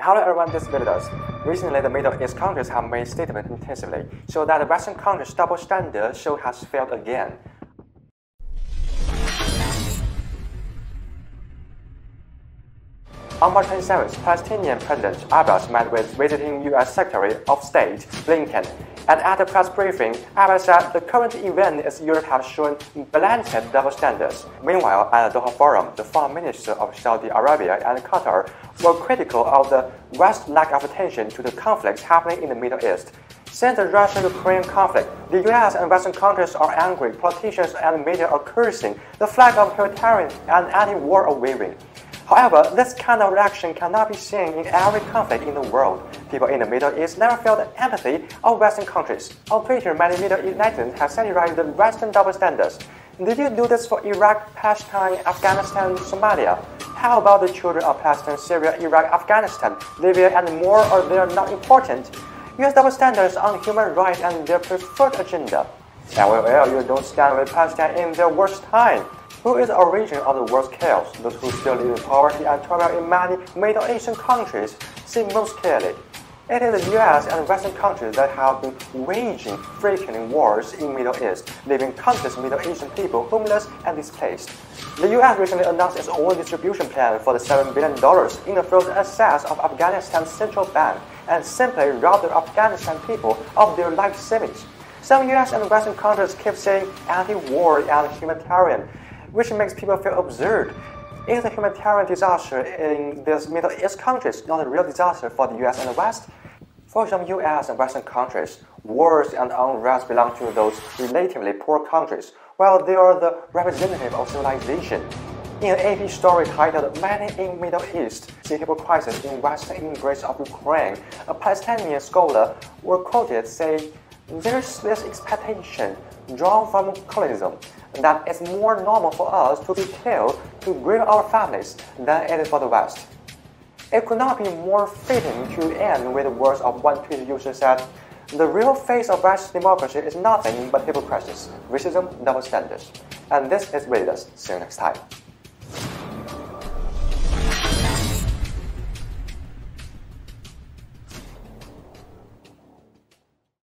Hello everyone, this is Vidas. Recently, the Middle East countries have made statements intensively, so that the Western countries' double standard show has failed again. On March 27th, Palestinian President Abbas met with visiting U.S. Secretary of State Blinken, and at a press briefing, Abbas said the current event is Europe has shown blatant double standards. Meanwhile, at the Doha Forum, the foreign ministers of Saudi Arabia and Qatar were critical of the West's lack of attention to the conflicts happening in the Middle East. Since the Russia-Ukraine conflict, the U.S. and Western countries are angry, politicians and media are cursing, the flag of humanitarian and anti-war are waving. However, this kind of reaction cannot be seen in every conflict in the world. People in the Middle East never felt the empathy of Western countries. I'm pretty sure many Middle East netizens have satirized the Western double standards. Did you do this for Iraq, Palestine, Afghanistan, Somalia? How about the children of Palestine, Syria, Iraq, Afghanistan, Libya, and more, or they are not important? U.S. double standards on human rights and their preferred agenda. LOL, you don't stand with Palestine in their worst time. Who is the origin of the world's chaos? Those who still live in poverty and turmoil in many Middle Eastern countries see most clearly. It is the U.S. and Western countries that have been waging frequent wars in Middle East, leaving countless Middle Eastern people homeless and displaced. The U.S. recently announced its own distribution plan for the $7 billion in the frozen assets of Afghanistan's central bank and simply robbed the Afghanistan people of their life savings. Some U.S. and Western countries keep saying anti-war and humanitarian, which makes people feel absurd. Is the humanitarian disaster in these Middle East countries not a real disaster for the US and the West? For some US and Western countries, wars and unrest belong to those relatively poor countries, while they are the representative of civilization. In an AP story titled "Many in Middle East See Hypocrisy in Western Embrace of Ukraine," a Palestinian scholar was quoted saying, "There's this expectation drawn from colonialism that it's more normal for us to be killed to grieve our families than it is for the West." It could not be more fitting to end with the words of one Twitter user said, "The real face of Western democracy is nothing but hypocrisy, racism, double standards." And this is Vidas. See you next time.